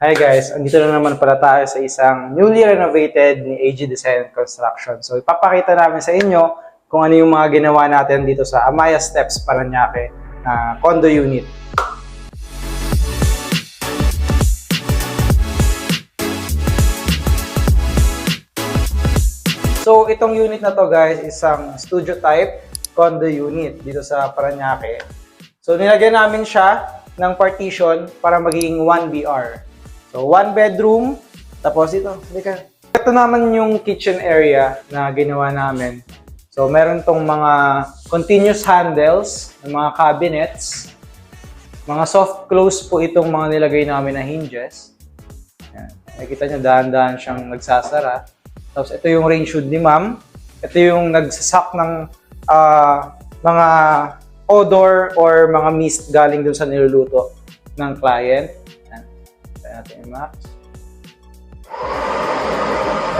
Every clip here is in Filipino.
Hi guys, andito na naman pala tayo sa isang newly renovated ni AG Design and Construction. So ipapakita namin sa inyo kung ano yung mga ginawa natin dito sa Amaya Steps, Parañaque na condo unit. So itong unit na to guys, isang studio type condo unit dito sa Parañaque. So nilagyan namin siya ng partition para maging 1BR. So, 1 bedroom, tapos ito, ito naman yung kitchen area na ginawa namin. So, meron tong mga continuous handles, ng mga cabinets, mga soft close po itong mga nilagay namin na hinges. Yan. Nakikita nyo, dahan-dahan siyang nagsasara. Tapos, ito yung range hood ni ma'am. Ito yung nagsasak ng mga odor or mga mist galing dun sa niluluto ng client. Natin max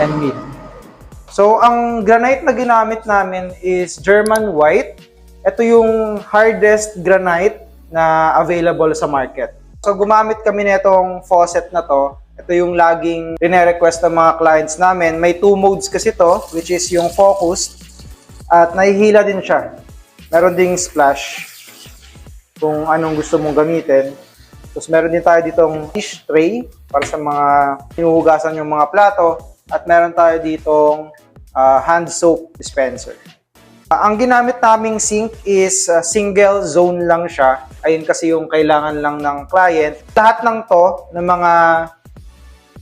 and mid. So, ang granite na ginamit namin is German white. Ito yung hardest granite na available sa market. So, gumamit kami nitong faucet na to. Ito yung laging rine-request ng mga clients namin. May 2 modes kasi to, which is yung focused at nahihila din siya. Meron ding splash kung anong gusto mong gamitin. Tapos meron din tayo ditong dish tray para sa mga hinuhugasan yung mga plato. At meron tayo ditong hand soap dispenser. Ang ginamit naming sink is single zone lang siya. Ayun kasi yung kailangan lang ng client. Lahat ng to, ng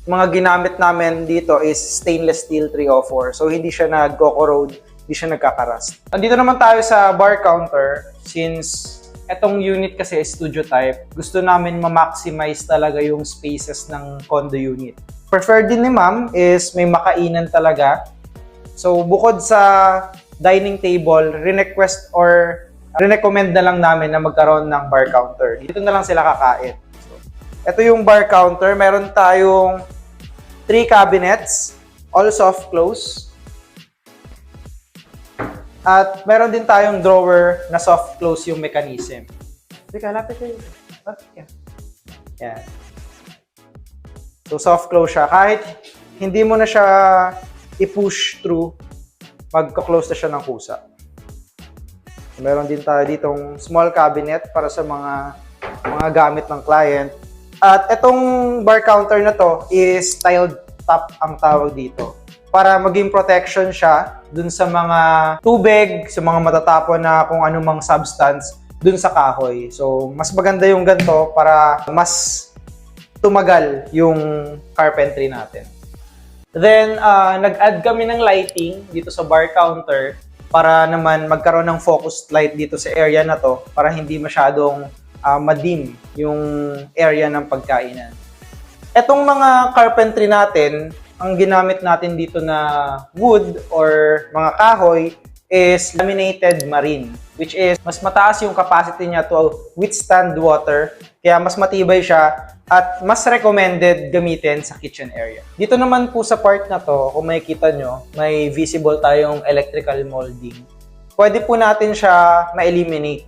mga ginamit namin dito is stainless steel 304. So hindi siya nag-corrode, hindi siya nagkakarast. Andito naman tayo sa bar counter since etong unit kasi studio type, gusto namin ma-maximize talaga yung spaces ng condo unit. Preferred din ni ma'am is may makainan talaga. So, bukod sa dining table, recommend na lang namin na magkaroon ng bar counter. Dito na lang sila kakain. So, ito yung bar counter. Meron tayong 3 cabinets, all soft close. At meron din tayong drawer na soft close yung mechanism. Teka, lapit kayo. Yan. So, soft close siya. Kahit hindi mo na siya i-push through, magka-close na siya ng kusa. Meron din tayo ditong small cabinet para sa mga gamit ng client. At itong bar counter na to is tiled top ang tawag dito. Para maging protection siya dun sa mga tubig, sa mga matatapon na kung anumang substance dun sa kahoy. So, mas maganda yung ganito para mas tumagal yung carpentry natin. Then, nag-add kami ng lighting dito sa bar counter para naman magkaroon ng focused light dito sa area na to para hindi masyadong madim yung area ng pagkainan. Etong mga carpentry natin, ang ginamit natin dito na wood or mga kahoy is laminated marine, which is mas mataas yung capacity niya to withstand water, kaya mas matibay siya at mas recommended gamitin sa kitchen area. Dito naman po sa part na to, kung makikita nyo, may visible tayong electrical molding. Pwede po natin siya ma-eliminate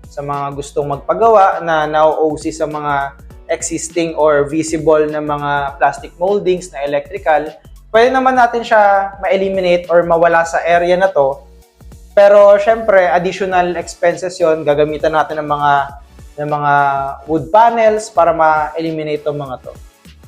sa mga gustong magpagawa na na-OC sa mga existing or visible na mga plastic moldings na electrical. Pwede naman natin siya ma-eliminate or mawala sa area na to. Pero syempre, additional expenses yon, gagamitan natin ng mga wood panels para ma-eliminate itong mga to.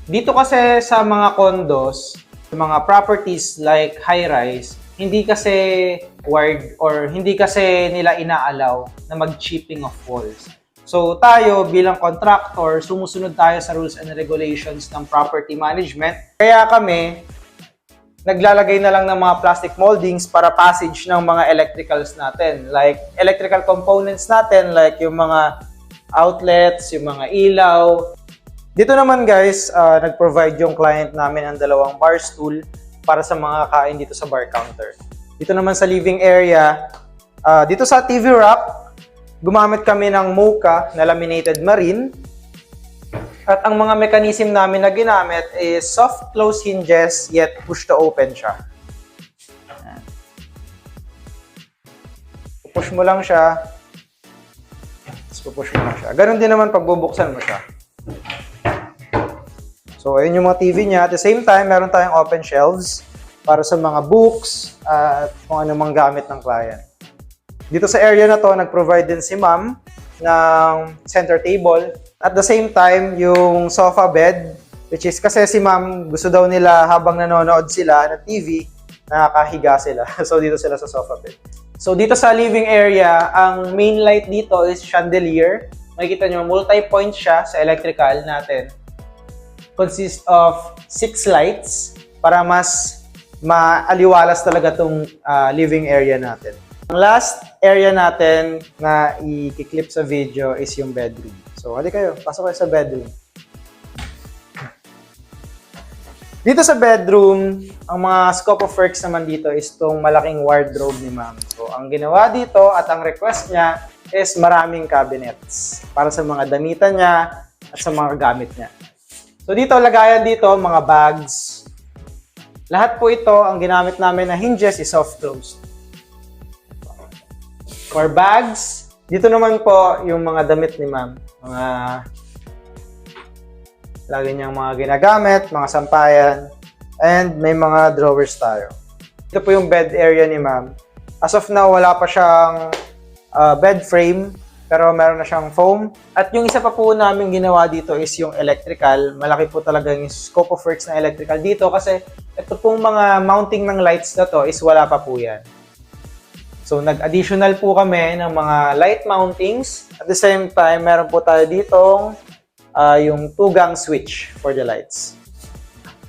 Dito kasi sa mga condos, mga properties like high-rise, hindi kasi wired or hindi kasi nila inaalaw na mag-chipping of walls. So tayo bilang contractor, sumusunod tayo sa rules and regulations ng property management. Kaya kami, naglalagay na lang ng mga plastic moldings para passage ng mga electricals natin. Like electrical components natin, like yung mga outlets, yung mga ilaw. Dito naman guys, nag-provide yung client namin ng 2 bar stool para sa mga kain dito sa bar counter. Dito naman sa living area, dito sa TV rack, gumamit kami ng Mocha na laminated marine. At ang mga mechanism namin na ginamit is soft close hinges yet push to open siya. Push mo lang siya. Tapos pupush mo lang siya. Ganon din naman pag bubuksan mo siya. So, ayun yung mga TV niya. At the same time, meron tayong open shelves para sa mga books at kung anumang gamit ng client. Dito sa area na to, nag-provide din si ma'am ng center table. At the same time, yung sofa bed, which is kasi si ma'am, gusto daw nila habang nanonood sila ng TV, nakakahiga sila. So, dito sila sa sofa bed. So, dito sa living area, ang main light dito is chandelier. Makikita nyo, multi-point siya sa electrical natin. Consists of 6 lights para mas maaliwalas talaga itong living area natin. Ang last area natin na i-clip sa video is yung bedroom. So, hali kayo, pasok kayo sa bedroom. Dito sa bedroom, ang mga scope of works naman dito is itong malaking wardrobe ni ma'am. So, ang ginawa dito at ang request niya is maraming cabinets para sa mga damitan niya at sa mga gamit niya. So, dito, lagayan dito, mga bags. Lahat po ito, ang ginamit namin na hinges is soft closed. For bags, dito naman po yung mga damit ni ma'am. Mga lagi niyang mga ginagamit, mga sampayan, and may mga drawers tayo. Ito po yung bed area ni ma'am. As of now, wala pa siyang bed frame, pero meron na siyang foam. At yung isa pa po namin ginawa dito is yung electrical. Malaki po talaga yung scope of works na electrical dito kasi ito pong mga mounting ng lights na to is wala pa po yan. So, nag-additional po kami ng mga light mountings. At the same time, meron po tayo ditong yung 2-gang switch for the lights.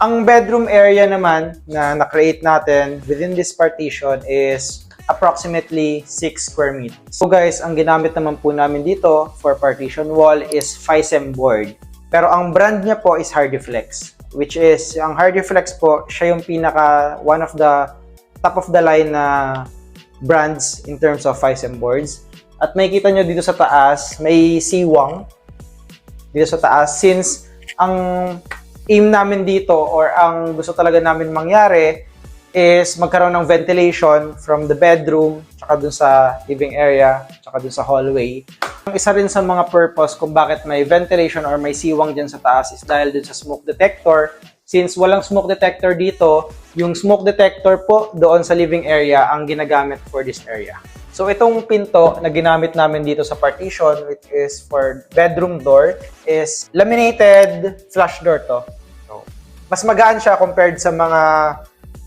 Ang bedroom area naman na na-create natin within this partition is approximately 6 square meters. So guys, ang ginamit naman po namin dito for partition wall is FISM board. Pero ang brand niya po is Hardiflex, which is, ang Hardiflex po, siya yung one of the top of the line na brands in terms of FISM boards. At makikita nyo dito sa taas, may siwang dito sa taas, since ang aim namin dito or ang gusto talaga namin mangyari is magkaroon ng ventilation from the bedroom, tsaka dun sa living area, tsaka dun sa hallway. Ang isa rin sa mga purpose kung bakit may ventilation or may siwang dyan sa taas is dahil dun sa smoke detector. Since walang smoke detector dito, yung smoke detector po doon sa living area ang ginagamit for this area. So, itong pinto na ginamit namin dito sa partition, which is for bedroom door, is laminated flush door to. So, mas magaan siya compared sa mga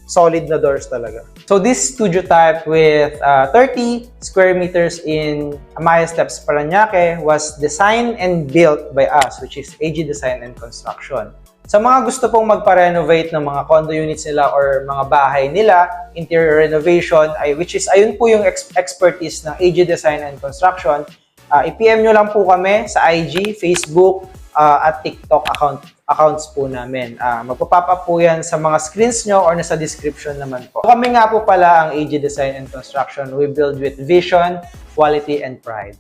solid na doors talaga. So, this studio type with 30 square meters in Amaya Steps, Parañaque was designed and built by us, which is AG Design and Construction. Sa mga gusto pong magpa-renovate ng mga condo units nila or mga bahay nila, interior renovation, which is ayun po yung expertise ng AG Design and Construction, i-PM nyo lang po kami sa IG, Facebook, at TikTok accounts po namin. Magpapop up po yan sa mga screens nyo or nasa description naman po. Kami nga po pala ang AG Design and Construction. We build with vision, quality, and pride.